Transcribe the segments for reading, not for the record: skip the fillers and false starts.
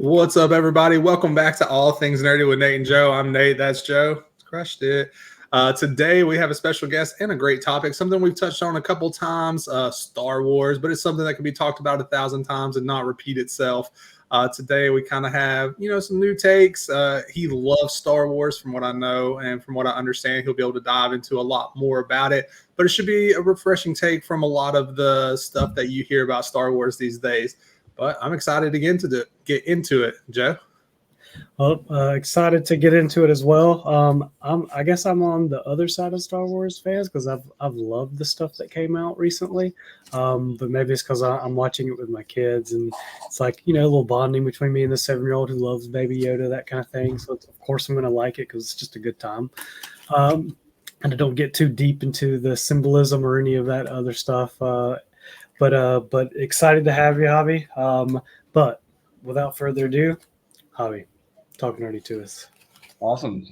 What's up, everybody? Welcome back to All Things Nerdy with Nate and Joe. I'm Nate. That's Joe. Crushed it. Today, we have a special guest and a great topic, something we've touched on a couple times, Star Wars, but it's something that can be talked about 1,000 times and not repeat itself. Today, we kind of have, some new takes. He loves Star Wars from what I know, and from what I understand, he'll be able to dive into a lot more about it. But it should be a refreshing take from a lot of the stuff that you hear about Star Wars these days. But I'm excited to get into it, Joe. Well, excited to get into it as well. I guess I'm on the other side of Star Wars fans because I've loved the stuff that came out recently. But maybe it's because I'm watching it with my kids, and it's like a little bonding between me and the 7-year-old who loves Baby Yoda, that kind of thing. So of course I'm going to like it because it's just a good time. And I don't get too deep into the symbolism or any of that other stuff. But excited to have you, Javi. But without further ado, Javi, talk nerdy to us. Awesome.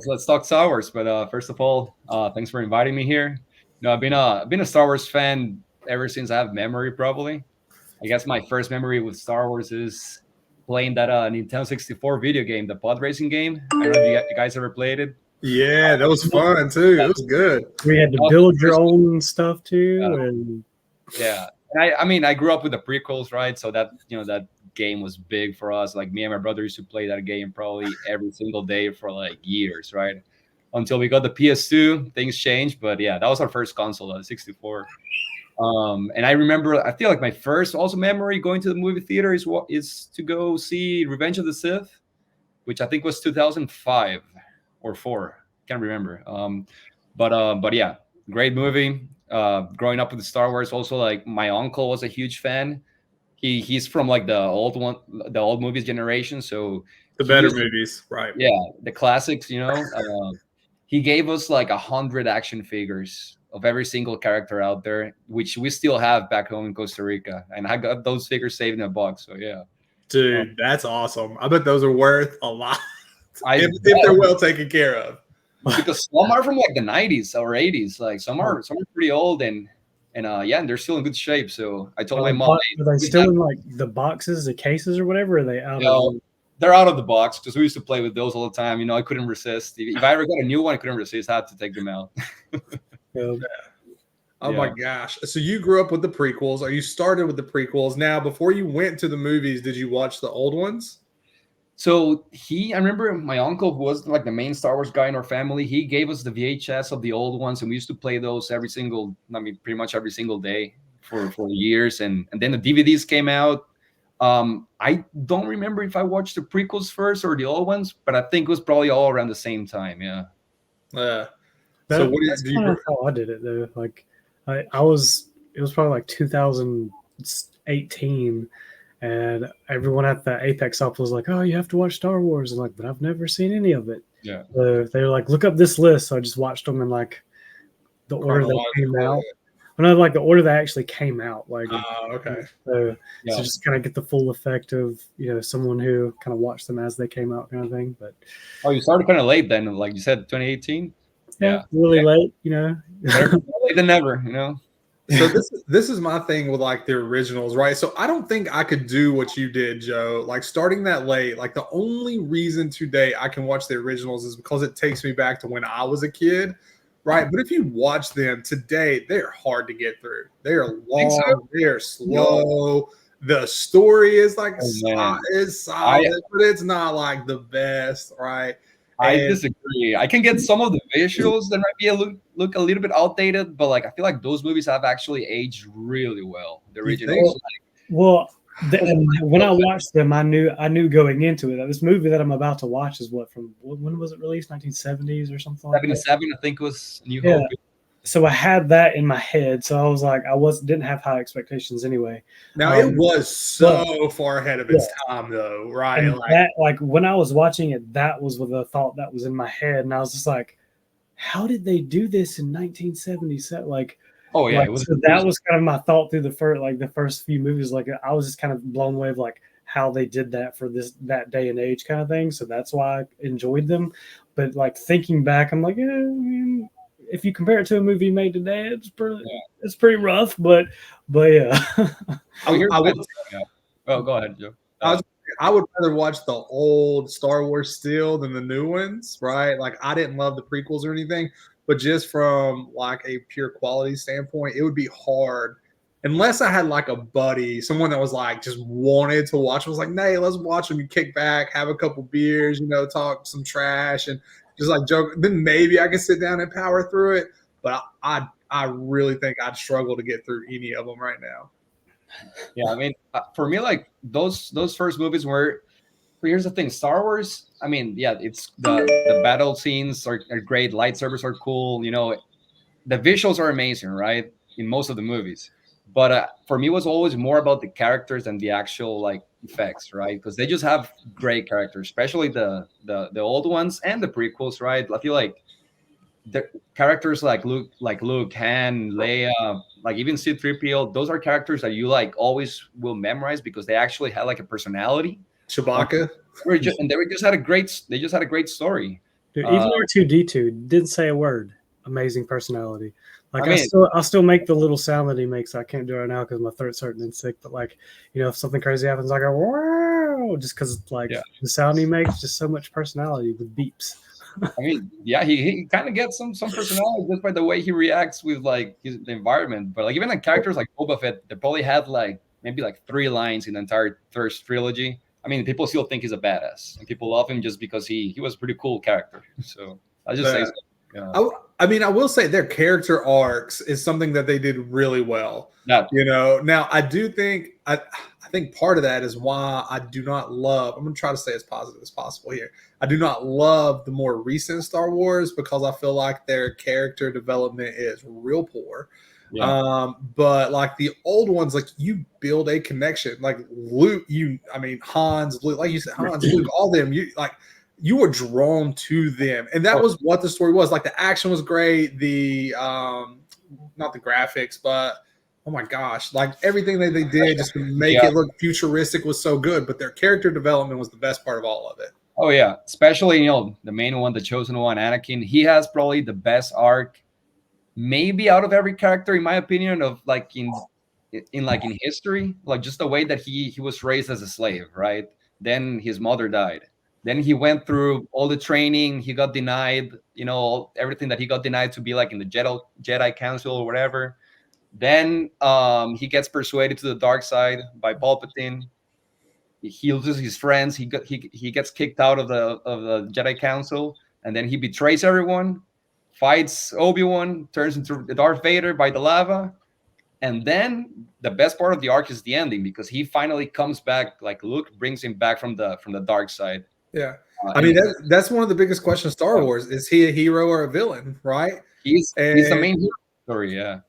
Let's talk Star Wars. But first of all, thanks for inviting me here. I've been a Star Wars fan ever since I have memory. Probably, I guess my first memory with Star Wars is playing that Nintendo 64 video game, the pod racing game. I don't know if you guys ever played it. Yeah, that was fun too. It was good. We had to build your own stuff too, and yeah. And I grew up with the prequels, right? So that that game was big for us. Like me and my brother used to play that game probably every single day for like years, right? Until we got the PS2, things changed. But yeah, that was our first console, the 64. And I remember, I feel like my first also memory going to the movie theater is to go see Revenge of the Sith, which I think was 2005 or 4. Can't remember. But yeah, great movie. Growing up with Star Wars, also like my uncle was a huge fan. He's from like the old movies generation, so the better movies, right? Yeah, the classics. He gave us like 100 action figures of every single character out there, which we still have back home in Costa Rica, and I got those figures saved in a box. So yeah, dude, that's awesome. I bet those are worth a lot if they're well taken care of. Because some are from like the 90s or 80s, like some are pretty old and they're still in good shape. So I told my mom, are they still in like the boxes, the cases, or whatever? Are they out? They're out of the box because we used to play with those all the time. I couldn't resist. If I ever got a new one, I couldn't resist. I had to take them out. Yeah. Oh my gosh! So you grew up with the prequels, or you started with the prequels? Now, before you went to the movies, did you watch the old ones? So I remember my uncle, who was like the main Star Wars guy in our family, he gave us the VHS of the old ones, and we used to play those pretty much every single day for years. And then the DVDs came out. I don't remember if I watched the prequels first or the old ones, but I think it was probably all around the same time. Yeah. Yeah. So that's kind of how I did it though. Like it was probably like 2018. And everyone at the Apex office was like, "Oh, you have to watch Star Wars." I'm like, "But I've never seen any of it." Yeah. So they were like, "Look up this list." So I just watched them in like the order that came out. Well, no, like the order that actually came out. Like, okay. So just kind of get the full effect of someone who kind of watched them as they came out, kind of thing. But you started kind of late then, like you said, 2018. Yeah, really late. Better late than never. So this is my thing with like the originals, right? So I don't think I could do what you did, Joe. Like starting that late, like the only reason today I can watch the originals is because it takes me back to when I was a kid, right? But if you watch them today, they're hard to get through. They are long, they're slow. The story is like solid, but it's not like the best, right? I disagree. I can get some of the visuals that might be look a little bit outdated, but like I feel like those movies have actually aged really well. The originals. When I watched them, I knew going into it that this movie that I'm about to watch is when was it released? 1970s or something like that? 77, I think was New Hope. So I had that in my head. So I was like, didn't have high expectations anyway. Now it was so far ahead of its time, though, right? Like when I was watching it, that was the thought that was in my head, and I was just like, "How did they do this in 1977?" Like, oh yeah, that was kind of my thought through the first few movies. Like, I was just kind of blown away of like how they did that for that day and age kind of thing. So that's why I enjoyed them. But like thinking back, I'm like, if you compare it to a movie made today, it's pretty rough, but yeah. Oh, go ahead, Joe. I would rather watch the old Star Wars still than the new ones, right? Like I didn't love the prequels or anything, but just from like a pure quality standpoint, it would be hard unless I had like a buddy, someone that was like just wanted to watch. Was like, "Nay, let's watch them. You kick back, have a couple beers, talk some trash, and just like joke." Then maybe I could sit down and power through it. But I really think I'd struggle to get through any of them right now. Yeah, I mean, for me, like those first movies were. Here's the thing, Star Wars. I mean, yeah, it's the battle scenes are great. Lightsabers are cool. The visuals are amazing, right? In most of the movies. But for me, it was always more about the characters than the actual like effects, right? Because they just have great characters, especially the old ones and the prequels, right? I feel like the characters like Luke, Han, Leia, like even C-3PO, those are characters that you like always will memorize because they actually had like a personality. Chewbacca. They just had a great story. Dude, even R2D2 didn't say a word. Amazing personality. Like I mean, I'll still make the little sound that he makes. I can't do it right now because my throat's hurting and sick. But like, if something crazy happens, I go wow, just because like the sound he makes, just so much personality with beeps. I mean, yeah, he kind of gets some personality just by the way he reacts with like the environment. But like even like characters like Boba Fett, they probably had like maybe like 3 lines in the entire first trilogy. I mean, people still think he's a badass, and people love him just because he was a pretty cool character. So I just say so. Yeah. I mean, I will say their character arcs is something that they did really well. Yeah. Now I do think I think part of that is why I do not love. I'm going to try to stay as positive as possible here. I do not love the more recent Star Wars because I feel like their character development is real poor. Yeah. But like the old ones, like you build a connection. Like Luke, Hans, Luke, like you said, Hans, Luke, all them. You were drawn to them, and that was what the story was. Like the action was great. The not the graphics, but oh my gosh, like everything that they did just to make it look futuristic was so good. But their character development was the best part of all of it. Oh yeah, especially the main one, the chosen one, Anakin. He has probably the best arc, maybe out of every character, in my opinion, of like in history. Like just the way that he was raised as a slave, right? Then his mother died. Then he went through all the training. He got denied, everything that he got denied to be like in the Jedi Council or whatever. Then he gets persuaded to the dark side by Palpatine. He loses his friends. He gets kicked out of the Jedi Council, and then he betrays everyone, fights Obi-Wan, turns into Darth Vader by the lava. And then the best part of the arc is the ending because he finally comes back. Like Luke brings him back from the dark side. Yeah, I mean that's one of the biggest questions of Star Wars: is he a hero or a villain? Right? He's the main hero story. Yeah.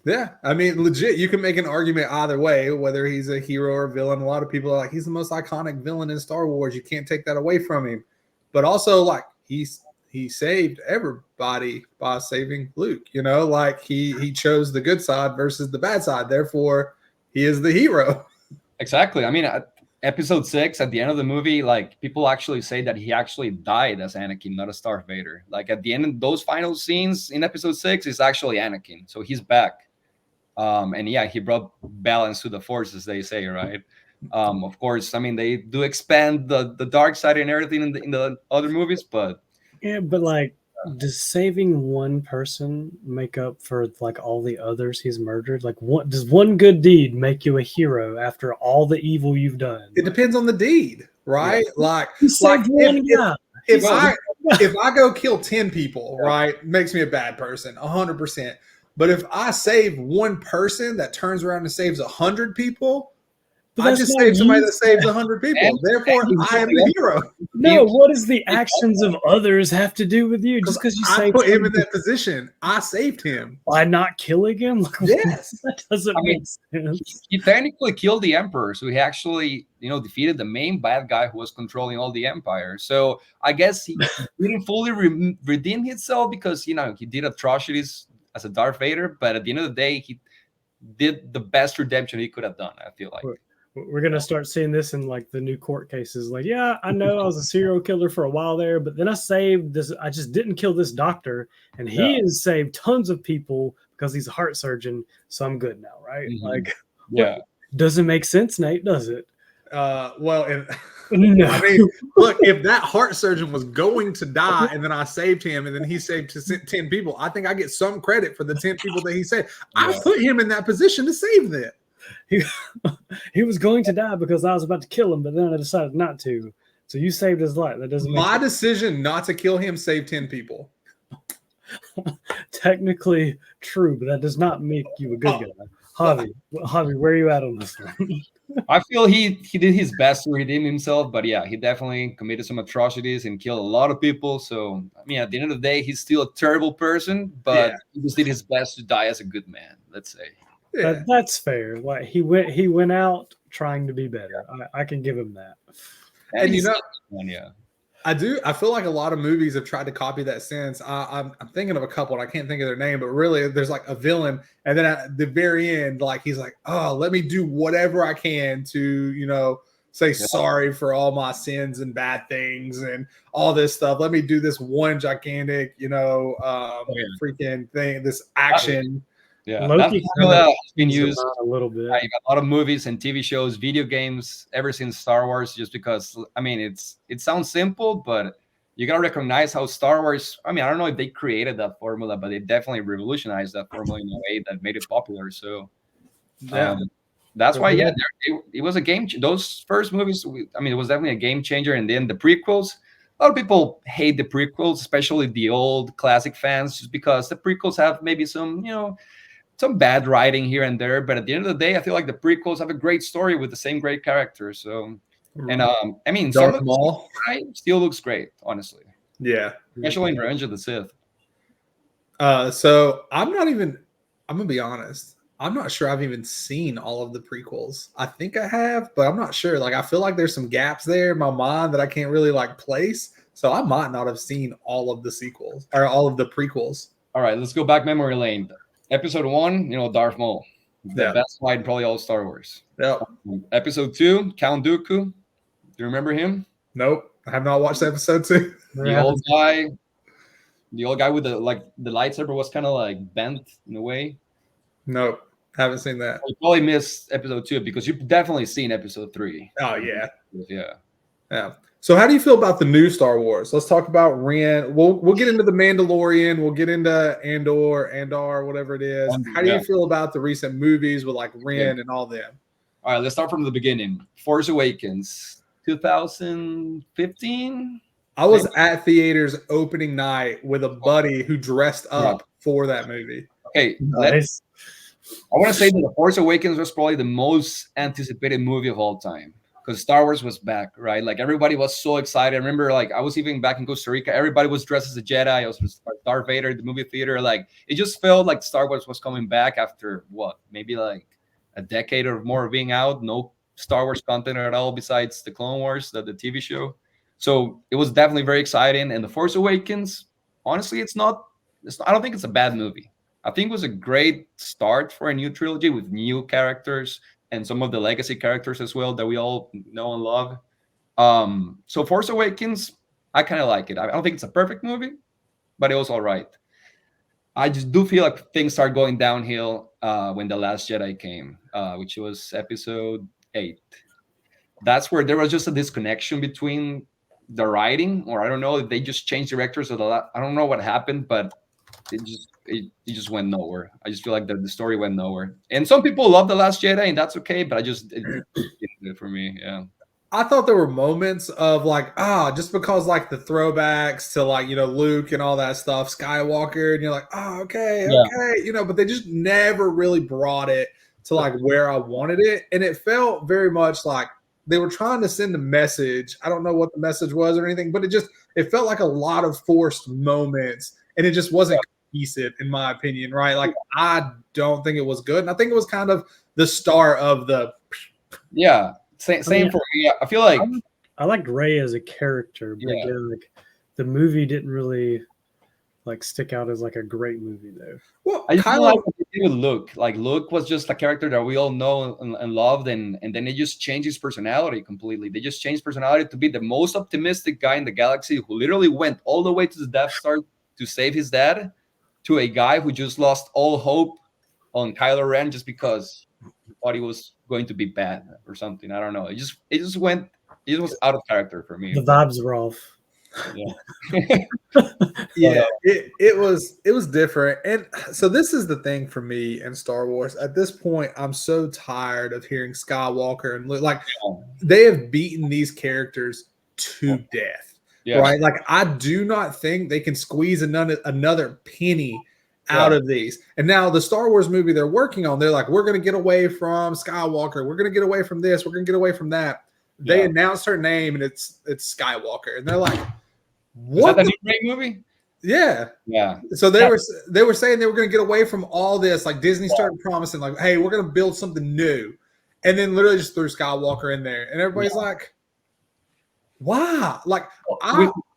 Yeah, I mean, legit, you can make an argument either way, whether he's a hero or a villain. A lot of people are like, he's the most iconic villain in Star Wars. You can't take that away from him. But also, like, he saved everybody by saving Luke. Like he chose the good side versus the bad side. Therefore, he is the hero. Exactly. I mean, Episode 6, at the end of the movie, like people actually say that he actually died as Anakin, not as Darth Vader. Like at the end of those final scenes in Episode 6 is actually Anakin, so he's back. And yeah, he brought balance to the Force, as they say, right? Of course, I mean they do expand the dark side and everything in the other movies, but yeah, but like, does saving one person make up for like all the others he's murdered? Like, does one good deed make you a hero after all the evil you've done? It depends on the deed, right? Yeah. Like if I go kill 10 people, right, makes me a bad person, 100%. But if I save one person that turns around and saves 100 people, I just saved somebody that saves 100 people. Therefore, I am the hero. No, what does the actions of others have to do with you? Just because you saved put him in that position, I saved him by not killing him. Like, yes, that doesn't make sense. He technically killed the Emperor, so he actually, defeated the main bad guy who was controlling all the Empire. So I guess he didn't fully redeem himself because he did atrocities as a Darth Vader, but at the end of the day, he did the best redemption he could have done. I feel like. We're going to start seeing this in like the new court cases. Like, yeah, I know I was a serial killer for a while there, but then I saved this. I just didn't kill this doctor, and he has saved tons of people because he's a heart surgeon. So I'm good now, right? Mm-hmm. Like, yeah, doesn't make sense, Nate, does it? Well, and No. I mean, look, if that heart surgeon was going to die and then I saved him and then he saved 10 people, I think I get some credit for the 10 people that he saved. I Yeah. put him in that position to save them. He was going to die because I was about to kill him, but then I decided not to. So you saved his life. That doesn't make My sense. decision not to kill him saved 10 people. Technically true, but that does not make you a good guy. Javi, where are you at on this one? I feel he did his best to redeem himself, but yeah, he definitely committed some atrocities and killed a lot of people. So I mean, at the end of the day, he's still a terrible person, but Yeah. he just did his best to die as a good man. Let's say. Yeah. That's fair. Like he went out trying to be better. I can give him that. And you he's know, one, yeah. I feel like a lot of movies have tried to copy that sense. I'm thinking of a couple, and I can't think of their name, but really, there's like a villain, and then at the very end, like he's like, "Oh, let me do whatever I can to, say sorry for all my sins and bad things and all this stuff. Let me do this one gigantic, freaking thing, this action." Yeah, Loki that's formula has been uses used a little bit. in a lot of movies and TV shows, video games, ever since Star Wars. Just because, I mean, it sounds simple, but you gotta recognize how Star Wars. I mean, I don't know if they created that formula, but they definitely revolutionized that formula in a way that made it popular. So, Yeah. that's why, yeah, it was a game. Those first movies, I mean, it was definitely a game changer. And then the prequels. A lot of people hate the prequels, especially the old classic fans, just because the prequels have maybe some bad writing here and there, but at the end of the day, I feel like the prequels have a great story with the same great characters. So, and I mean, some Darth of Maul. it still looks great, honestly, Yeah. especially in Revenge of the Sith. So I'm gonna be honest. I'm not sure I've even seen all of the prequels. I think I have, but I'm not sure. Like, I feel like there's some gaps there in my mind that I can't really like place. So I might not have seen all of the sequels or all of the prequels. All right, let's go back memory lane. Episode 1, Darth Maul, the Yeah. best fight in probably all Star Wars. Yep. Episode 2, Count Dooku. Do you remember him? Nope. I have not watched episode 2. The old guy with the lightsaber was kind of like bent in a way. Nope. Haven't seen that. You probably missed episode 2 because you've definitely seen episode 3. Oh yeah. Yeah. Yeah. So how do you feel about the new Star Wars? Let's talk about Ren. We'll get into the Mandalorian. We'll get into Andor, whatever it is. How do you feel about the recent movies with like Ren and all them? All right, let's start from the beginning. Force Awakens, 2015. I was at theaters opening night with a buddy who dressed up for that movie. Okay, Nice. I want to say that The Force Awakens was probably the most anticipated movie of all time. Because Star Wars was back, right? Like everybody was so excited. I remember, like I was even back in Costa Rica. Everybody was dressed as a Jedi. I was Darth Vader at the movie theater. Like it just felt like Star Wars was coming back after maybe like a decade or more of being out. No Star Wars content at all besides the Clone Wars, the TV show. So it was definitely very exciting. And The Force Awakens, honestly, I don't think it's a bad movie. I think it was a great start for a new trilogy with new characters and some of the legacy characters as well that we all know and love. So Force Awakens, I kind of like it. I don't think it's a perfect movie, but it was all right. I just do feel like things start going downhill when The Last Jedi came, which was episode 8. That's where there was just a disconnection between the writing, or I don't know if they just changed directors. I don't know what happened, but it just went nowhere. I just feel like the story went nowhere. And some people love The Last Jedi, and that's okay, but it didn't do it for me. Yeah. I thought there were moments of like, just because like the throwbacks to like, Luke and all that stuff, Skywalker, and you're like, okay, but they just never really brought it to like where I wanted it. And it felt very much like they were trying to send a message. I don't know what the message was or anything, but it felt like a lot of forced moments, and it just wasn't cohesive in my opinion, right? Like I don't think it was good. And I think it was kind of the start of the Same for me. I feel like I liked Rey as a character, but again, like the movie didn't really like stick out as like a great movie though. Well, I kind of like what they did with Luke. Like Luke was just a character that we all know and loved, and then they just changed his personality completely. They just changed personality to be the most optimistic guy in the galaxy, who literally went all the way to the Death Star to save his dad, to a guy who just lost all hope on Kylo Ren just because he thought he was going to be bad or something. I don't know. It was out of character for me. The vibes were off. Yeah. Yeah, it was different. And so this is the thing for me in Star Wars. At this point, I'm so tired of hearing Skywalker and like they have beaten these characters to death. Yeah. Right? Like I do not think they can squeeze another penny out of these. And now the Star Wars movie they're working on, they're like, we're going to get away from Skywalker. We're going to get away from this. We're going to get away from that. They announced her name and it's Skywalker. And they're like, what? Is that the new Rey movie? Yeah. Yeah. So they were saying they were going to get away from all this. Like Disney started promising, like, hey, we're going to build something new. And then literally just threw Skywalker in there. And everybody's like, wow. Like,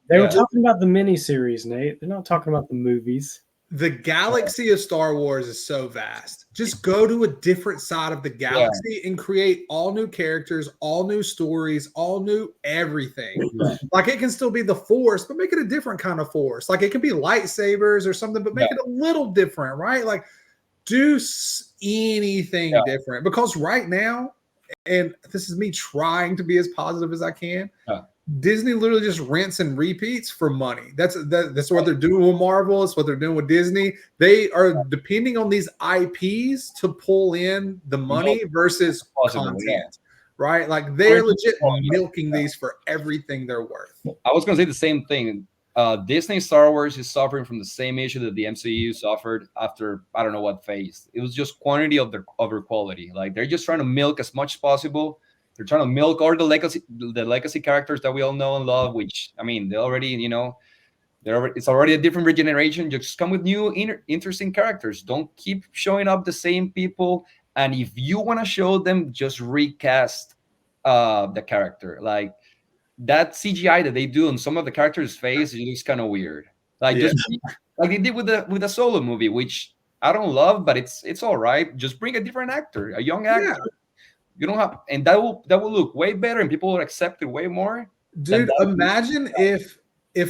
they were talking about the miniseries, Nate. They're not talking about the movies. The galaxy of Star Wars is so vast. Just go to a different side of the galaxy and create all new characters, all new stories, all new everything. Like it can still be the Force, but make it a different kind of Force. Like it can be lightsabers or something, but make it a little different, right? Like do anything different. Because right now, and this is me trying to be as positive as I can, Disney literally just rents and repeats for money. That's what they're doing with Marvel. It's what they're doing with Disney. They are depending on these IPs to pull in the money versus content, right? Like they're legit milking these for everything they're worth. I was going to say the same thing. Disney Star Wars is suffering from the same issue that the MCU suffered after I don't know what phase. It was just quantity over quality. Like they're just trying to milk as much as possible. They're trying to milk all the legacy characters that we all know and love, which, I mean, they already, it's already a different regeneration. Just come with new, interesting characters. Don't keep showing up the same people. And if you want to show them, just recast the character. Like that CGI that they do on some of the characters' face, it looks kind of weird. Like just like they did with the Solo movie, which I don't love, but it's all right. Just bring a different actor, a young actor. Yeah. You don't have, and that will look way better, and people will accept it way more. Dude, imagine if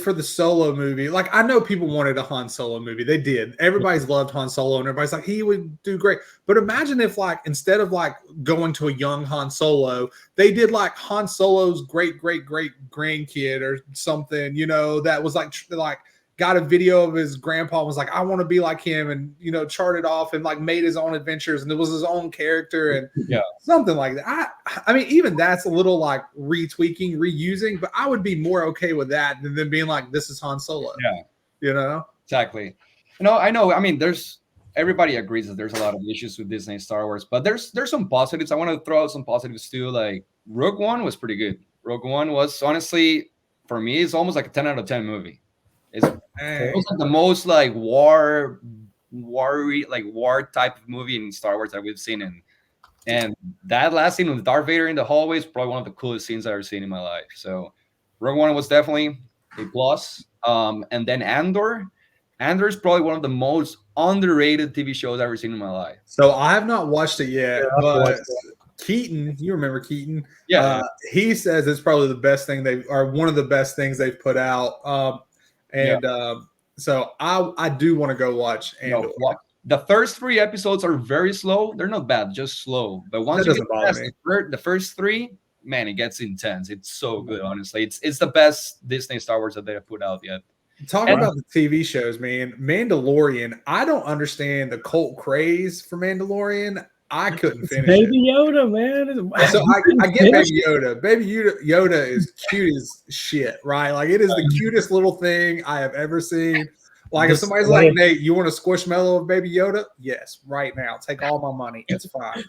for the Solo movie, like I know people wanted a Han Solo movie, they did. Everybody's loved Han Solo, and everybody's like he would do great. But imagine if like instead of like going to a young Han Solo, they did like Han Solo's great grandkid or something, that was like got a video of his grandpa and was like, I want to be like him, and charted off and like made his own adventures, and it was his own character and something like that. I mean, even that's a little like retweaking, reusing, but I would be more okay with that than them being like, this is Han Solo. Yeah. Exactly. I know. I mean, everybody agrees that there's a lot of issues with Disney Star Wars, but there's some positives. I want to throw out some positives too. Like Rogue One was pretty good. Rogue One was honestly, for me, it's almost like a 10 out of 10 movie. It was like the most like war type of movie in Star Wars that we've seen, and that last scene with Darth Vader in the hallway is probably one of the coolest scenes I've ever seen in my life. So Rogue One was definitely a plus. And then Andor is probably one of the most underrated TV shows I've ever seen in my life. So I have not watched it yet, but Keaton, you remember Keaton? Yeah. He says it's probably the best thing one of the best things they've put out. So I do want to go watch Andor. The first 3 episodes are very slow. They're not bad, just slow. But once you get past the first 3, man, it gets intense. It's so good, honestly. It's the best Disney Star Wars that they have put out yet. Talking about the TV shows, man, Mandalorian, I don't understand the cult craze for Mandalorian. I couldn't finish Baby Yoda, man. So I get Baby Yoda. Baby Yoda is cute as shit, right? Like it is the cutest little thing I have ever seen. Like if somebody's like, Nate, you want a squishmallow of Baby Yoda? Yes, right now. Take all my money. It's fine.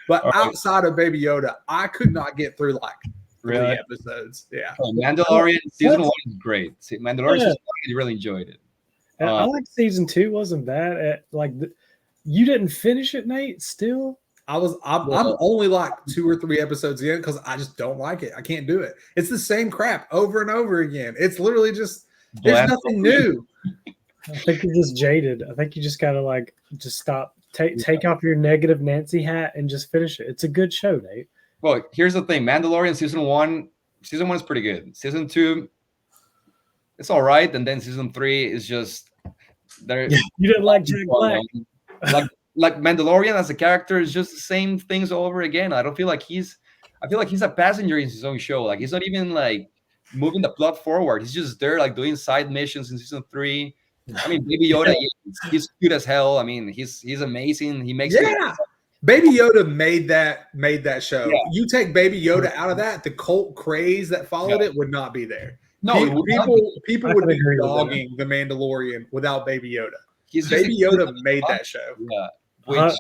But outside of Baby Yoda, I could not get through like 3 episodes. Yeah. Mandalorian season 1 is great. Mandalorian season 1, I really enjoyed it. And I like season 2, wasn't bad. You didn't finish it, Nate, still? I'm only like 2 or 3 episodes in because I just don't like it. I can't do it. It's the same crap over and over again. It's literally just, there's nothing new. I think you're just jaded. I think you just got to just stop. Take off your negative Nancy hat and just finish it. It's a good show, Nate. Well, here's the thing. Mandalorian season 1 is pretty good. Season 2, it's all right. And then season 3 is just... You didn't like Jack Black. like Mandalorian as a character is just the same things all over again. I don't feel like he's. I feel like he's a passenger in his own show. Like he's not even like moving the plot forward. He's just there, like doing side missions in season 3. I mean, Baby Yoda, he's cute as hell. I mean, he's amazing. He makes it. Baby Yoda made that show. Yeah. You take Baby Yoda out of that, the cult craze that followed it would not be there. No, people would be dogging The Mandalorian without Baby Yoda. Baby Yoda made that show. Yeah.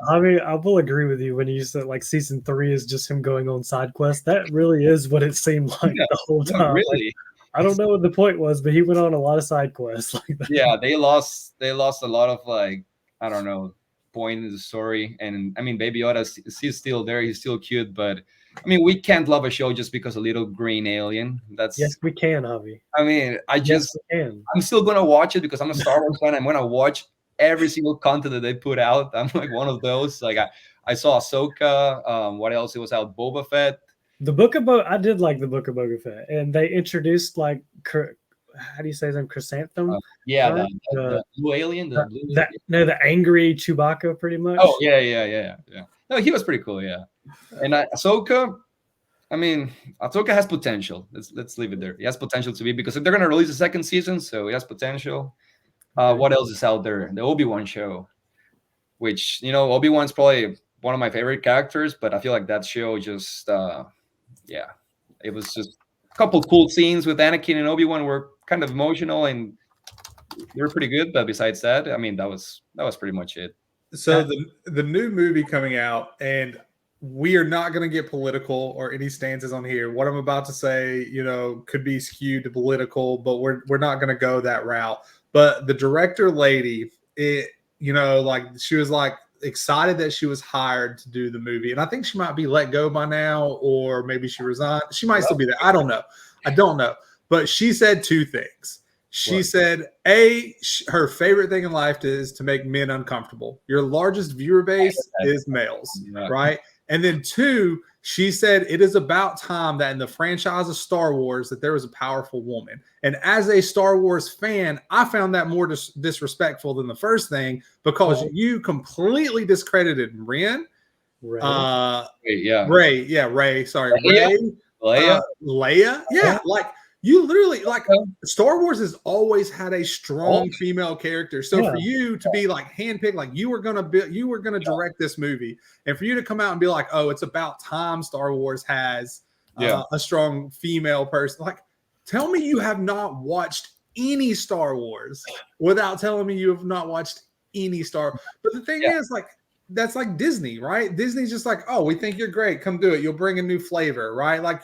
I mean, I will agree with you when you said like season 3 is just him going on side quests. That really is what it seemed like the whole time. Really. Like, I don't know what the point was, but he went on a lot of side quests like that. Yeah, they lost a lot of like, I don't know, point in the story. And I mean, Baby Yoda, he's still there. He's still cute, but I mean, we can't love a show just because a little green alien. That's yes, we can, Javi. I mean, I'm still gonna watch it because I'm a Star Wars fan. I'm gonna watch every single content that they put out. I'm like one of those. Like I saw Ahsoka. What else? It was out Boba Fett. The Book of I did like the Book of Boba Fett, and they introduced like how do you say his name? Chrysanthemum. The blue alien. The angry Chewbacca, pretty much. Oh yeah. No, he was pretty cool. Yeah, and Ahsoka. I mean, Ahsoka has potential. Let's leave it there. He has potential to be, because they're gonna release a second season, so he has potential. What else is out there? The Obi-Wan show, which, you know, Obi-Wan's probably one of my favorite characters, but I feel like that show just, it was just a couple cool scenes with Anakin and Obi-Wan were kind of emotional and they were pretty good. But besides that, I mean, that was pretty much it. So the new movie coming out, and we are not going to get political or any stances on here. What I'm about to say, you know, could be skewed to political, but we're not going to go that route. But the director lady, like she was like excited that she was hired to do the movie. And I think she might be let go by now, or maybe she resigned. She might still be there. I don't know. But she said 2 things. She said, her favorite thing in life is to make men uncomfortable. Your largest viewer base is males, right? And then 2, she said it is about time that in the franchise of Star Wars that there was a powerful woman. And as a Star Wars fan, I found that more disrespectful than the first thing, because you completely discredited Ren. Ray. Ray. Sorry, Ray. Leia. Yeah, like you literally, like, Star Wars has always had a strong female character. So for you to be like handpicked, like you were gonna direct this movie, and for you to come out and be like, oh, it's about time Star Wars has a strong female person. Like, tell me you have not watched any Star Wars without telling me you have not watched any Star. But the thing is, like, that's like Disney, right? Disney's just like, oh, we think you're great. Come do it. You'll bring a new flavor, right? Like,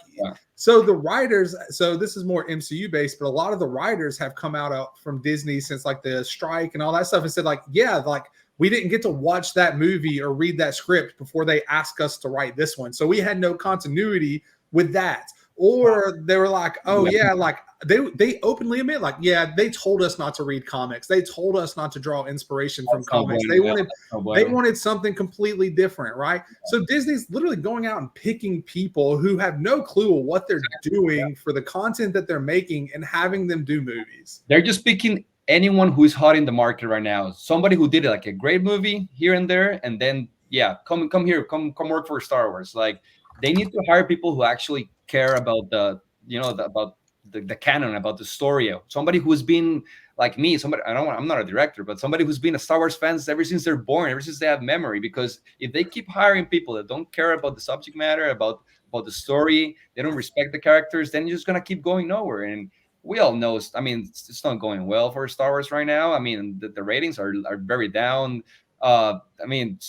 so the writers, so this is more MCU based, but a lot of the writers have come out from Disney since like the strike and all that stuff and said like, like we didn't get to watch that movie or read that script before they asked us to write this one. So we had no continuity with that. Or they were like, oh yeah, like they openly admit, like, yeah, they told us not to read comics. They told us not to draw inspiration from comics. They wanted something completely different, right? So Disney's literally going out and picking people who have no clue of what they're doing for the content that they're making and having them do movies. They're just picking anyone who is hot in the market right now. Somebody who did like a great movie here and there, and then come here, come work for Star Wars. Like, they need to hire people who actually care about the canon, about the story. Somebody who's been like me, I'm not a director, but somebody who's been a Star Wars fan ever since they're born, ever since they have memory. Because if they keep hiring people that don't care about the subject matter, about the story, they don't respect the characters, then you're just gonna keep going nowhere. And we all know, I mean, it's not going well for Star Wars right now. I mean, the ratings are very down. I mean,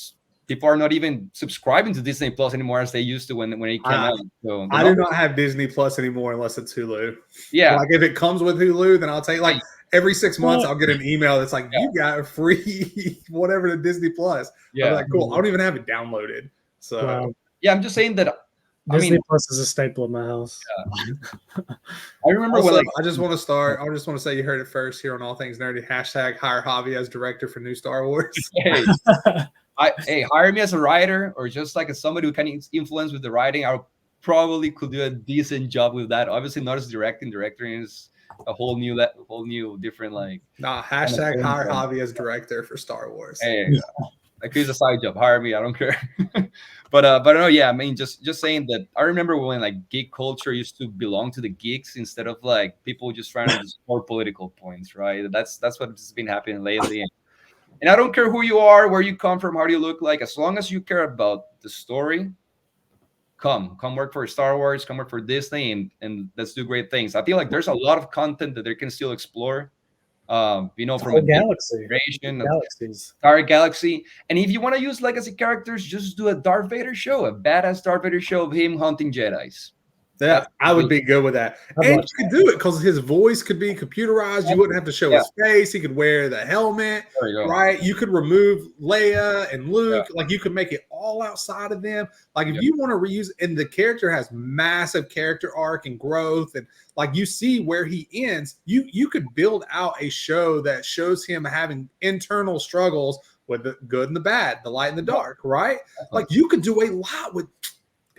people are not even subscribing to Disney Plus anymore as they used to when it came out. So I do not have Disney Plus anymore unless it's Hulu. Yeah, like if it comes with Hulu, then I'll take, like, every 6 months I'll get an email that's like, you got a free whatever to Disney Plus. Yeah, I'm like, cool. I don't even have it downloaded. So I'm just saying that Disney Plus is a staple in my house. I remember also, I just want to say you heard it first here on All Things Nerdy. # hire Javi as director for new Star Wars. Hey, hire me as a writer, or just like as somebody who can influence with the writing. I probably could do a decent job with that. Obviously, not as directing. Directing is a whole new different, like. # hire Javi as director for Star Wars. Hey, Like he's a side job. Hire me. I don't care. But no, yeah. I mean, just saying that. I remember when like geek culture used to belong to the geeks instead of like people just trying to score political points, right? That's what's been happening lately. And I don't care who you are, where you come from, how do you look like, as long as you care about the story, come work for Star Wars, come work for Disney, and let's do great things. I feel like there's a lot of content that they can still explore. From a galaxy, generation, galaxies. entire galaxy. And if you want to use legacy characters, just do a Darth Vader show, a badass Darth Vader show of him hunting Jedis. Yeah, I would be good with that. And you could do it because his voice could be computerized. You wouldn't have to show his face. He could wear the helmet, right? You could remove Leia and Luke. Like you could make it all outside of them. Like if you want to reuse, and the character has massive character arc and growth, and like you see where he ends, you could build out a show that shows him having internal struggles with the good and the bad, the light and the dark, right? Like you could do a lot with.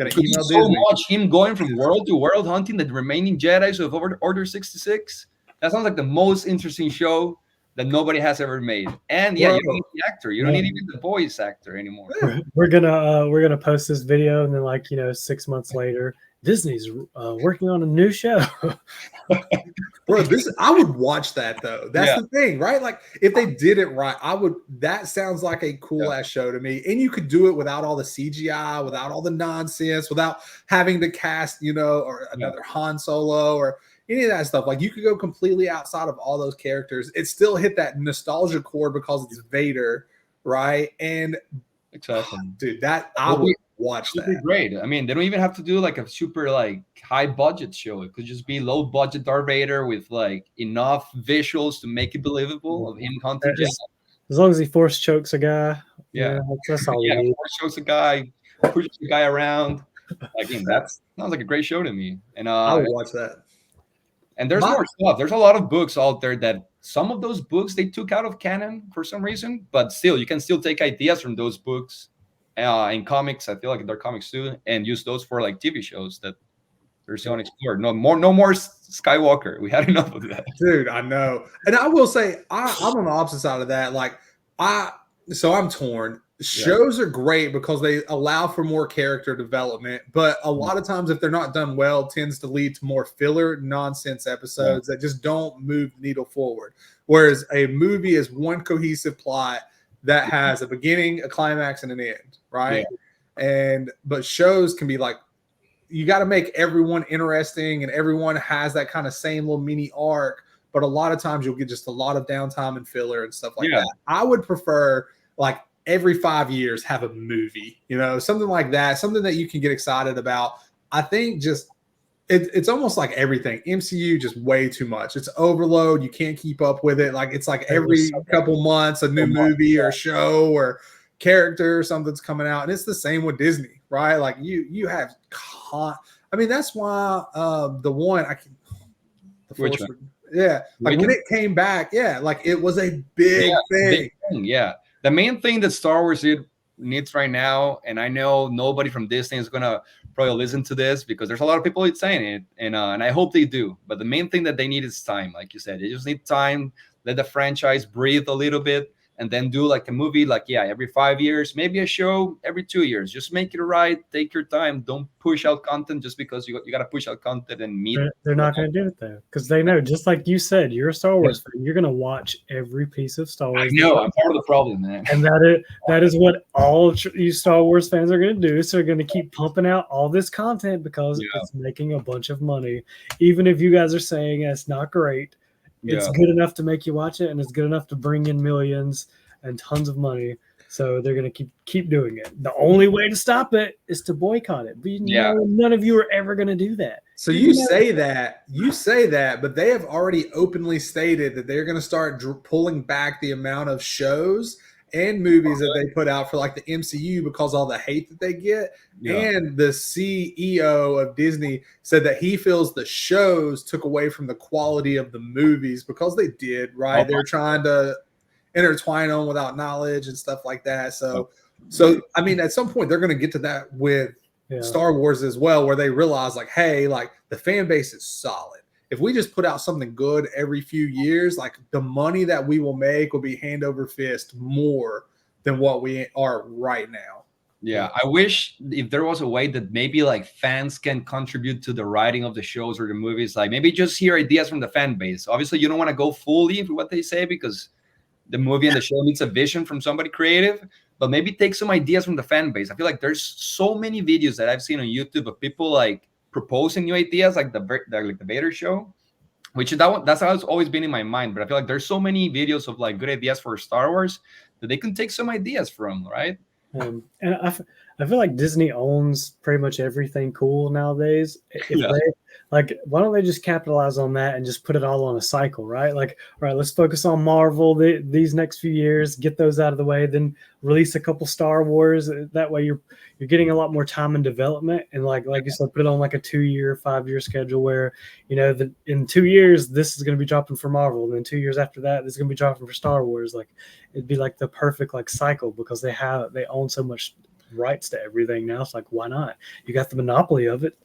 So much him going from world to world hunting the remaining Jedi of Order 66. That sounds like the most interesting show that nobody has ever made. And you don't need the actor, you don't need even the voice actor anymore. We're gonna post this video, and then 6 months later, Disney's working on a new show. Bro, I would watch that though. That's the thing, right? Like if they did it right, that sounds like a cool ass show to me. And you could do it without all the CGI, without all the nonsense, without having to cast, or another Han Solo or any of that stuff. Like you could go completely outside of all those characters. It still hit that nostalgia chord because it's Vader, right? And exactly, dude, I would watch that. Be great. I mean, they don't even have to do like a super like high budget show. It could just be low budget Darth Vader with like enough visuals to make it believable of him hunting. As long as he force chokes a guy, that's all we need. Force chokes a guy, pushes a guy around. I mean, that sounds like a great show to me. And I would watch that. And there's more stuff. There's a lot of books out there that some of those books they took out of canon for some reason, but still, you can still take ideas from those books. In comics, I feel like they're comics too, and use those for like TV shows that they're still unexplored. No more Skywalker. We had enough of that, dude. I know, and I will say I'm on the opposite side of that. Like I'm torn. Shows are great because they allow for more character development, but a lot of times, if they're not done well, tends to lead to more filler nonsense episodes that just don't move the needle forward. Whereas a movie is one cohesive plot that has a beginning, a climax, and an end, right? But shows can be like, you got to make everyone interesting, and everyone has that kind of same little mini arc. But a lot of times you'll get just a lot of downtime and filler and stuff like that. I would prefer like every 5 years have a movie, something like that, something that you can get excited about. I think just it's almost like everything. MCU just way too much. It's overload. You can't keep up with it. Like it's like every couple months a new movie or show or character or something's coming out, and it's the same with Disney, right? Like you have. I mean, that's why the one I can. Which one? Like when it came back, like it was a big thing. The main thing that Star Wars needs right now, and I know nobody from Disney is gonna probably listen to this because there's a lot of people saying it, and I hope they do. But the main thing that they need is time, like you said. They just need time. Let the franchise breathe a little bit, and then do like a movie, like every 5 years, maybe a show every 2 years. Just make it right. Take your time. Don't push out content just because you got to push out content and meet. They're not going to do it though, because they know, just like you said, you're a Star Wars fan. You're going to watch every piece of Star Wars. I know. I'm part of the problem, man. And that is what all you Star Wars fans are going to do. So they're going to keep pumping out all this content because it's making a bunch of money. Even if you guys are saying it's not great, it's good enough to make you watch it, and it's good enough to bring in millions and tons of money. So they're going to keep doing it. The only way to stop it is to boycott it. But none of you are ever going to do that. So you say that, but they have already openly stated that they're going to start pulling back the amount of shows and movies that they put out for like the MCU because all the hate that they get. And the CEO of Disney said that he feels the shows took away from the quality of the movies because they did, right? They're trying to intertwine them without knowledge and stuff like that. So I mean, at some point they're going to get to that with Star Wars as well, where they realize like, hey, like the fan base is solid. If we just put out something good every few years, like the money that we will make will be hand over fist more than what we are right now. Yeah, I wish if there was a way that maybe like fans can contribute to the writing of the shows or the movies, like maybe just hear ideas from the fan base. Obviously, you don't want to go fully with what they say because the movie and the show needs a vision from somebody creative, but maybe take some ideas from the fan base. I feel like there's so many videos that I've seen on YouTube of people like proposing new ideas, like the Vader show, which that's how it's always been in my mind. But I feel like there's so many videos of like good ideas for Star Wars that they can take some ideas from, right? And I feel like Disney owns pretty much everything cool nowadays. If they like, why don't they just capitalize on that and just put it all on a cycle, right? Like, all right, let's focus on Marvel these next few years, get those out of the way, then release a couple Star Wars. That way, you're getting a lot more time in development, and like you said, put it on like a 2-year, 5-year schedule where in 2 years this is going to be dropping for Marvel, and then 2 years after that this is going to be dropping for Star Wars. Like, it'd be like the perfect like cycle because they own so much rights to everything now. It's like, why not? You got the monopoly of it.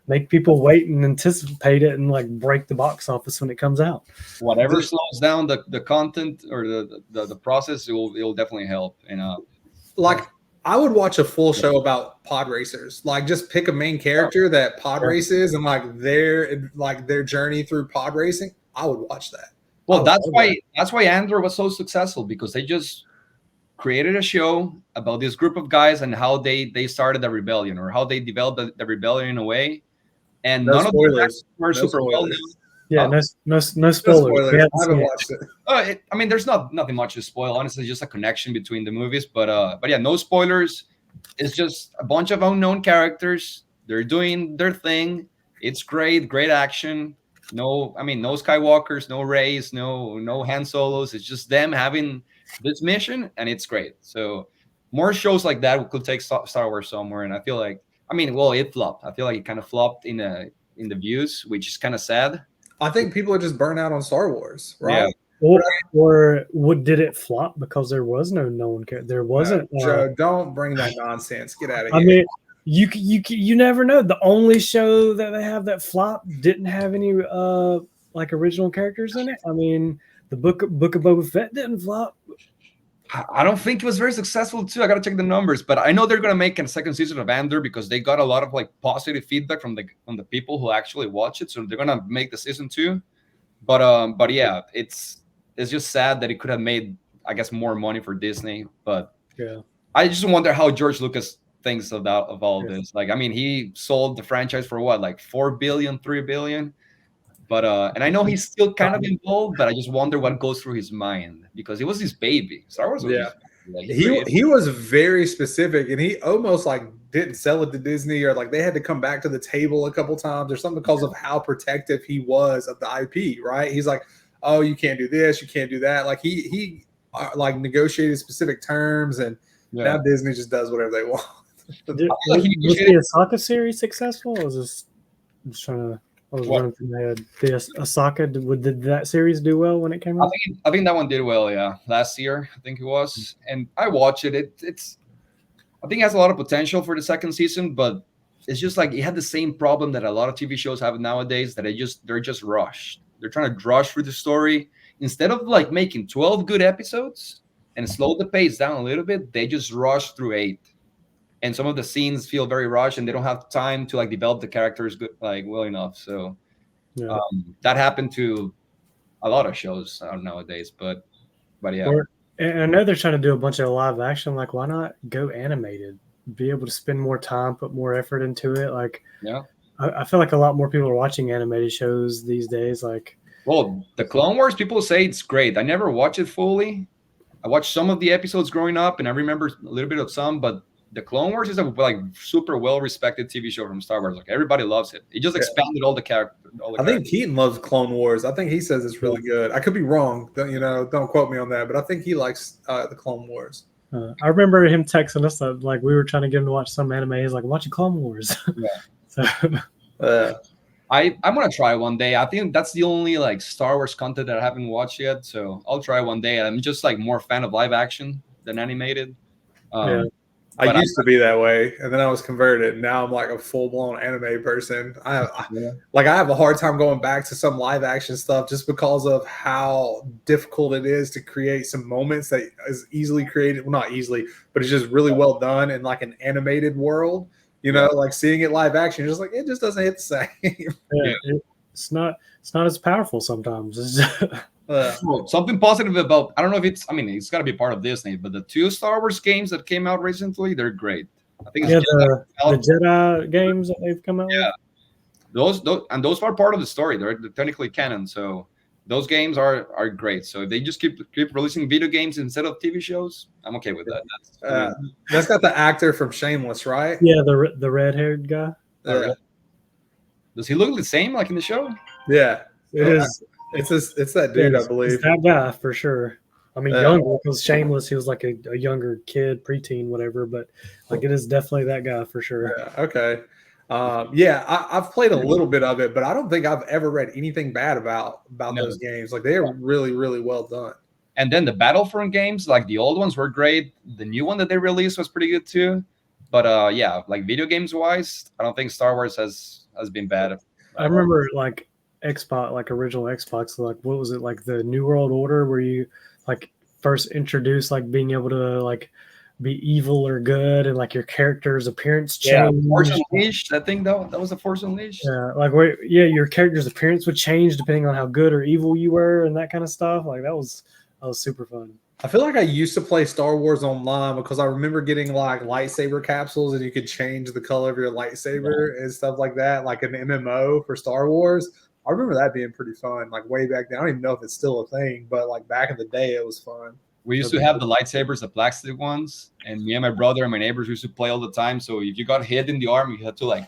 Make people wait and anticipate it and like break the box office when it comes out. Whatever slows down the content or the process, it will definitely help. And like I would watch a full show about pod racers. Like just pick a main character that pod races and like their journey through pod racing. I would watch that. Well, that's why Andor was so successful, because they just created a show about this group of guys and how they started the rebellion, or how they developed the rebellion in a way. And no none spoilers. of them were super well known. Yeah, no spoilers. I haven't watched it. I mean, there's nothing much to spoil. Honestly, just a connection between the movies. But yeah, no spoilers. It's just a bunch of unknown characters. They're doing their thing. It's great action. No Skywalkers, no Reys, no Han Solos. It's just them having this mission, and it's great. So more shows like that could take Star Wars somewhere. And I feel like, it flopped. I feel like it kind of flopped in the views, which is kind of sad. I think people are just burnt out on Star Wars, right? Yeah. Or did it flop because there was no known character? There wasn't. Joe, don't bring that nonsense. Get out of here. I mean, you never know. The only show that they have that flopped didn't have any like original characters in it. I mean, the book of Boba Fett didn't flop. I don't think it was very successful too. I gotta check the numbers, but I know they're gonna make a second season of Andor because they got a lot of like positive feedback from the people who actually watch it. So they're gonna make the season 2. But yeah, it's just sad that it could have made, I guess, more money for Disney. But yeah, I just wonder how George Lucas thinks of all this. Like, I mean, he sold the franchise for what, like 4 billion, 3 billion. But and I know he's still kind of involved, but I just wonder what goes through his mind, because it was his baby. Star Wars was his baby. Like, he was very specific, and he almost like didn't sell it to Disney, or like they had to come back to the table a couple times or something because of how protective he was of the IP. Right? He's like, oh, you can't do this, you can't do that. Like he like negotiated specific terms, and now Disney just does whatever they want. Was the Ahsoka series successful? Or was this? I'm just trying to. I was running through my head. The Ahsoka, did that series do well when it came out? I think that one did well, yeah. Last year, I think it was. And I watched it. I think it has a lot of potential for the second season, but it's just like it had the same problem that a lot of TV shows have nowadays, that they're just rushed. They're trying to rush through the story. Instead of like making 12 good episodes and slow the pace down a little bit, they just rush through 8. And some of the scenes feel very rushed, and they don't have time to like develop the characters well enough. So that happened to a lot of shows nowadays. But yeah. And I know they're trying to do a bunch of live action. Like, why not go animated? Be able to spend more time, put more effort into it. Like, I feel like a lot more people are watching animated shows these days. Like, well, the Clone Wars, people say it's great. I never watched it fully. I watched some of the episodes growing up, and I remember a little bit of some, but the Clone Wars is a like super well-respected TV show from Star Wars. Like, everybody loves it. It just expanded all the characters. I think Keaton loves Clone Wars. I think he says it's really good. I could be wrong. Don't quote me on that, but I think he likes the Clone Wars. I remember him texting us that like we were trying to get him to watch some anime. He's like, watching Clone Wars. I'm gonna try one day. I think that's the only like Star Wars content that I haven't watched yet. So I'll try one day. I'm just like more fan of live action than animated. I But used to be that way, and then I was converted. Now I'm like a full blown anime person. yeah. I have a hard time going back to some live action stuff just because of how difficult it is to create some moments that is easily created. Well, not easily, but it's just really well done in like an animated world. You know, like seeing it live action, you're just like it just doesn't hit the same. Yeah, it's not as powerful sometimes. It's Well, something positive about, I don't know if it's, I mean, it's got to be part of Disney, but the 2 Star Wars games that came out recently, they're great. I think it's yeah, the Jedi games that they've come out with. those are part of the story. They're technically canon, so those games are great. So if they just keep releasing video games instead of TV shows, I'm okay with that. That's got the actor from Shameless, right? Yeah, the red-haired guy. Yeah. Does he look the same like in the show? Yeah, It is. It's that dude, I believe. It's that guy for sure. I mean, younger, because Shameless, he was like a younger kid, preteen, whatever. But like, it is definitely that guy for sure. Yeah, okay. I've played a little bit of it, but I don't think I've ever read anything bad about those games. Like, they are really, really well done. And then the Battlefront games, like the old ones were great. The new one that they released was pretty good too. But yeah, like video games wise, I don't think Star Wars has been bad. I remember like Xbox, like original Xbox, like what was it, like the New World Order, where you like first introduced like being able to like be evil or good, and like your character's appearance changed. Force Unleashed, I think that was the Force Unleashed. Yeah, like your character's appearance would change depending on how good or evil you were, and that kind of stuff. Like that was super fun. I feel like I used to play Star Wars online because I remember getting like lightsaber capsules and you could change the color of your lightsaber and stuff like that, like an MMO for Star Wars. I remember that being pretty fun, like way back then. I don't even know if it's still a thing, but like back in the day, it was fun. We used to have the lightsabers, the plastic ones, and me and my brother and my neighbors used to play all the time. So if you got hit in the arm, you had to like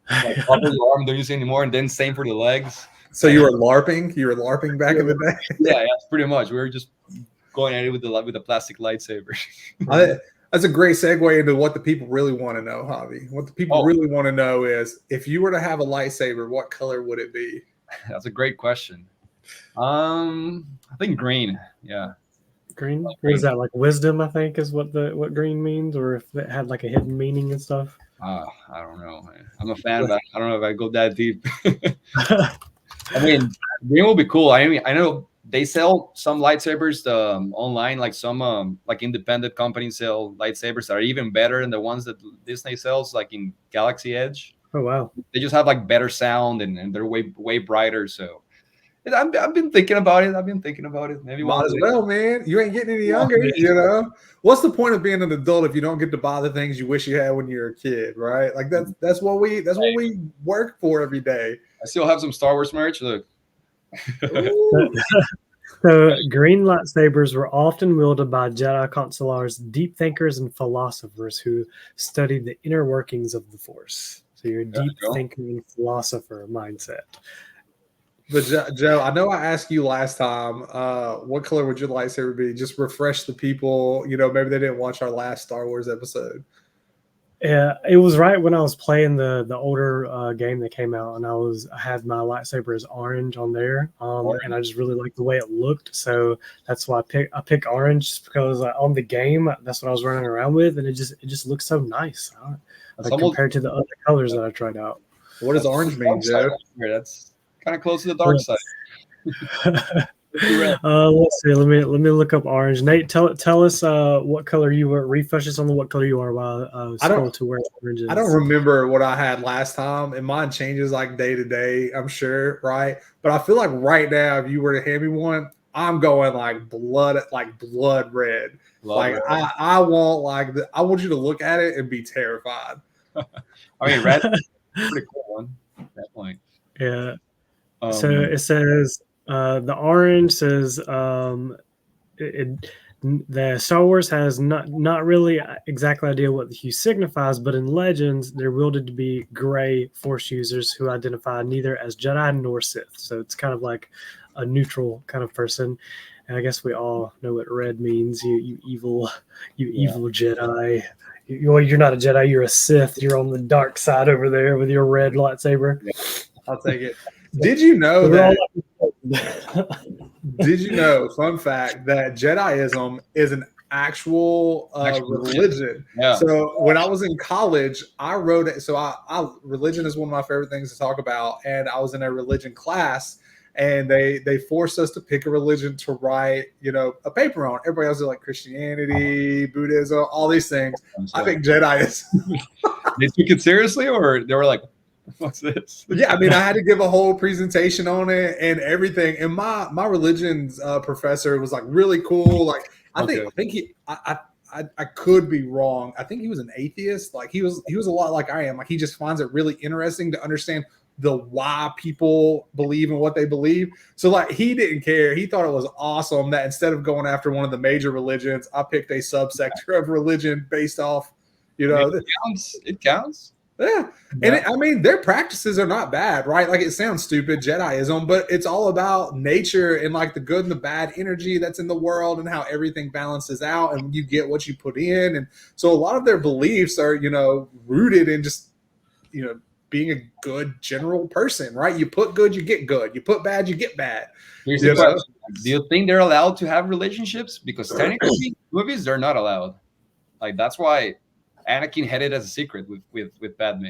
cover your arm, don't use it anymore, and then same for the legs. So you were LARPing? You were LARPing back in the day? Yeah, pretty much. We were just going at it with the plastic lightsaber. That's a great segue into what the people really want to know, Javi. What the people really want to know is, if you were to have a lightsaber, what color would it be? That's a great question. I think green. Yeah. Green? What is that, like wisdom, I think, is what green means, or if it had like a hidden meaning and stuff? I don't know. I'm a fan, but I don't know if I go that deep. I mean, green will be cool. I mean, I know they sell some lightsabers online, like some like independent companies sell lightsabers that are even better than the ones that Disney sells, like in Galaxy Edge. Oh wow! They just have like better sound and they're way brighter. So I've been thinking about it. Maybe might as well, man. You ain't getting any younger, you know. What's the point of being an adult if you don't get to buy the things you wish you had when you were a kid, right? Like that's what we work for every day. I still have some Star Wars merch. Look. So green lightsabers were often wielded by Jedi consulars, deep thinkers, and philosophers who studied the inner workings of the Force. So you're a deep thinker and philosopher mindset. But Joe, I know I asked you last time, what color would your lightsaber be? Just refresh the people, you know, maybe they didn't watch our last Star Wars episode. Yeah, it was right when I was playing the older game that came out, and I had my lightsaber as orange on there, and I just really liked the way it looked. So that's why I picked orange, just because on the game that's what I was running around with, and it just looks so nice, like compared to the other colors that I tried out. What does orange mean, Joe? That's kind of close to the dark side. Let's see. Let me look up orange. Nate, tell us what color you were. Refresh us on what color you are while scroll to where orange is. I don't remember what I had last time, and mine changes like day to day. I'm sure, right? But I feel like right now, if you were to hand me one, I'm going like blood red. I want you to look at it and be terrified. I mean, red, pretty cool one. Definitely. Yeah. So it says. The orange says the Star Wars has not really exactly idea what the hue signifies, but in Legends they're wielded to be gray Force users who identify neither as Jedi nor Sith. So it's kind of like a neutral kind of person. And I guess we all know what red means. You evil Jedi. You're not a Jedi. You're a Sith. You're on the dark side over there with your red lightsaber. Yeah, I'll take it. Did you know that? Did you know, fun fact, that Jediism is an actual religion. Yeah. So when I was in college, I wrote it. So religion is one of my favorite things to talk about. And I was in a religion class, and they forced us to pick a religion to write, a paper on. Everybody else is like Christianity, Buddhism, all these things. I think Jediism. They took it seriously, or they were like, what's this? Yeah, I mean, I had to give a whole presentation on it and everything. And my religion's professor was like really cool. Like, I think he, I could be wrong. I think he was an atheist. Like he was a lot like I am. Like he just finds it really interesting to understand the why people believe in what they believe. So like he didn't care. He thought it was awesome that instead of going after one of the major religions, I picked a subsector of religion based off, It counts. Yeah. And I mean, their practices are not bad, right? Like it sounds stupid, Jediism, but it's all about nature and like the good and the bad energy that's in the world and how everything balances out and you get what you put in. And so a lot of their beliefs are, rooted in just, being a good general person, right? You put good, you get good. You put bad, you get bad. Here's the question. Do you think they're allowed to have relationships? Because technically, movies, they're not allowed. Like that's why Anakin had it as a secret with Padme.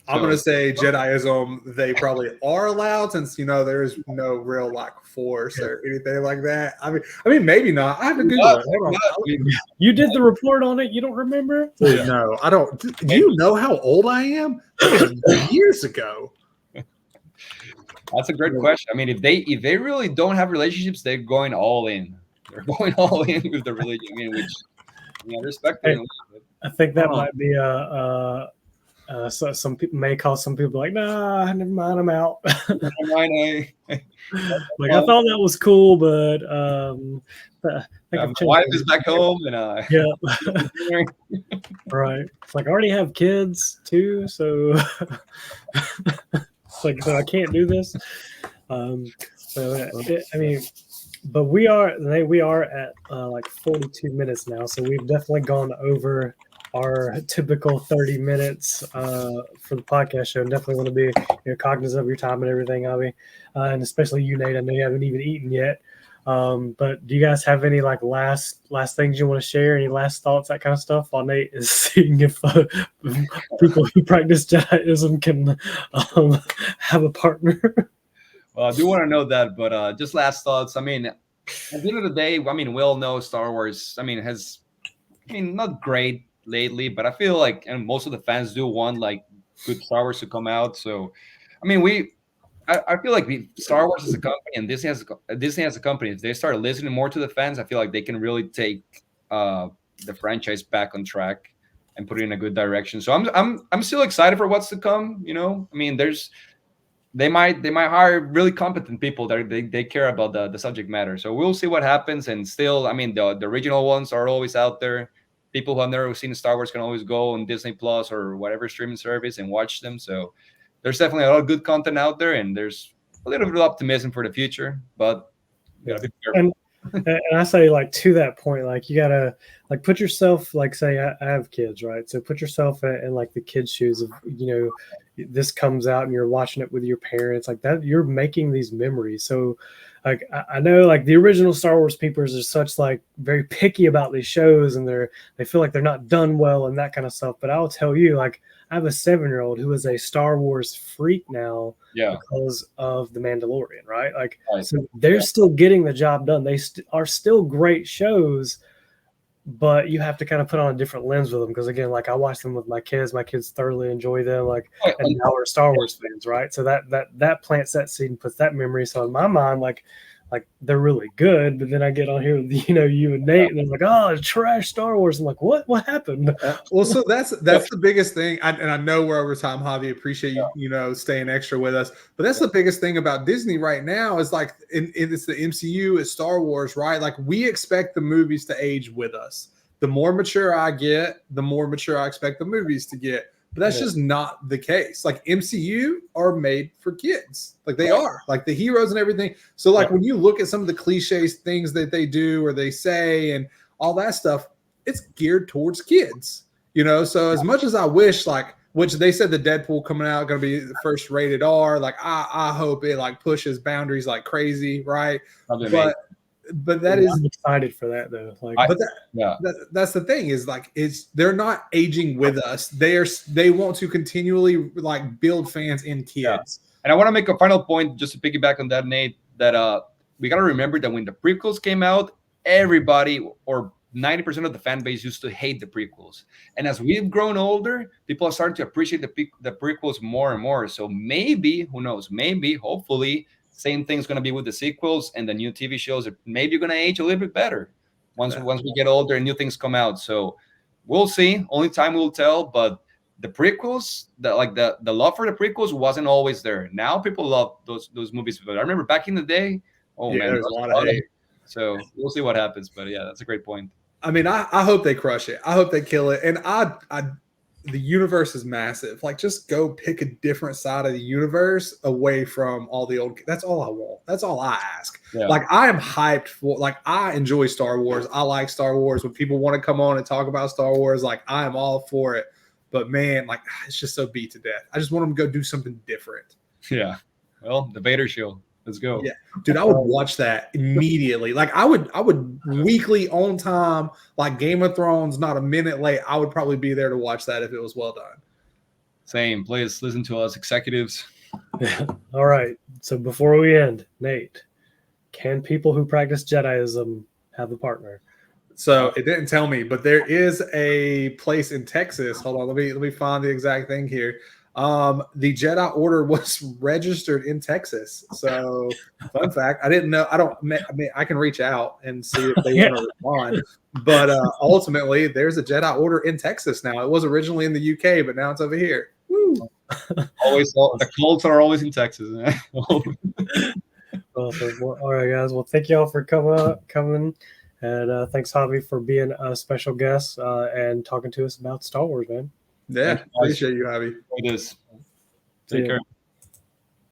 I'm going to say Jediism, they probably are allowed since, there's no real like force or anything like that. I mean, maybe not. I have to Google it. Hold on. You did the report on it. You don't remember? No, I don't. Do you know how old I am? Years ago. That's a great question. I mean, if they really don't have relationships, they're going all in. They're going all in with the religion. I mean, which respect it. I think that might be so some people may call some people like, nah, never mind, I'm out. Like I thought that was cool, but I think my wife is back home, and yeah, right. It's like I already have kids too, so it's like so I can't do this. But we are at like 42 minutes now, so we've definitely gone over our typical 30 minutes for the podcast show. And definitely want to be cognizant of your time and everything, Abby, and especially you, Nate. I know you haven't even eaten yet, but do you guys have any like last things you want to share? Any last thoughts, that kind of stuff? While Nate is seeing if people who practice Jediism can have a partner. Well, I do want to know that, but just last thoughts. I mean, at the end of the day, we all know Star Wars. has not great lately, but I feel like, and most of the fans do want like good Star Wars to come out. So, I feel like Star Wars as a company and Disney as a company, if they start listening more to the fans, I feel like they can really take the franchise back on track and put it in a good direction. So I'm still excited for what's to come. They might hire really competent people that they care about the subject matter. So we'll see what happens. And still, the original ones are always out there. People who have never seen Star Wars can always go on Disney Plus or whatever streaming service and watch them. So there's definitely a lot of good content out there, and there's a little bit of optimism for the future. But you gotta be careful. And I say, like, to that point, like, you gotta like put yourself, like, say I have kids, right? So put yourself in like the kids' shoes of, this comes out and you're watching it with your parents, like that, you're making these memories. So like I know like the original Star Wars peepers are such like very picky about these shows, and they feel like they're not done well and that kind of stuff. But I'll tell you, like, I have a 7-year-old who is a Star Wars freak now because of The Mandalorian, right? Like, so they're still getting the job done. They are still great shows, but you have to kind of put on a different lens with them. Because again, like I watch them with my kids thoroughly enjoy them. Like, and now we're Star Wars fans, right? So that plants that seed and puts that memory. So in my mind, like they're really good, but then I get on here with you and Nate, and they're like, "Oh, trash Star Wars." I'm like, "What happened?" Well, so that's the biggest thing. And I know we're over time, Javi. Appreciate you, staying extra with us. But that's the biggest thing about Disney right now is like, it's the MCU, it's Star Wars, right? Like we expect the movies to age with us. The more mature I get, the more mature I expect the movies to get. But that's just not the case. Like MCU are made for kids. Like they are, like the heroes and everything. So like when you look at some of the cliches things that they do or they say and all that stuff, it's geared towards kids, So as much as I wish, like, which they said the Deadpool coming out going to be the first rated R, like I hope it like pushes boundaries like crazy, right? But but that is I'm excited for that though. Like, that's the thing is like they're not aging with us. They want to continually like build fans in kids. Yeah. And I want to make a final point just to piggyback on that, Nate, that we got to remember that when the prequels came out, everybody or 90% of the fan base used to hate the prequels. And as we've grown older, people are starting to appreciate the prequels more and more. So maybe, who knows, maybe, hopefully, same thing's going to be with the sequels and the new TV shows. Maybe you're going to age a little bit better once we get older and new things come out. So we'll see. Only time will tell. But the prequels, the love for the prequels wasn't always there. Now people love those movies. But I remember back in the day, man, there's a lot of hate. So we'll see what happens. But yeah, that's a great point. I mean, I hope they crush it. I hope they kill it. And the universe is massive. Like, just go pick a different side of the universe away from all the old. That's all I want. That's all I ask. Yeah. Like, I am hyped for. Like, I enjoy Star Wars. I like Star Wars. When people want to come on and talk about Star Wars, like, I am all for it. But man, like, it's just so beat to death. I just want them to go do something different. Yeah. Well, the Vader show. Let's go. Yeah, dude, I would watch that immediately. Like, I would weekly on time, like Game of Thrones, not a minute late. I would probably be there to watch that if it was well done. Same. Please listen to us, executives. All right. So before we end, Nate, can people who practice Jediism have a partner? So it didn't tell me, but there is a place in Texas. Hold on, let me find the exact thing here. The Jedi Order was registered in Texas. So, fun fact, I didn't know. I mean, I can reach out and see if they want to respond. But ultimately, there's a Jedi Order in Texas now. It was originally in the UK, but now it's over here. Woo! Always, the cults are always in Texas. All right, guys. Well, thank y'all for coming. And thanks, Javi, for being a special guest and talking to us about Star Wars, man. Yeah, appreciate you, Javi. It is. Take care.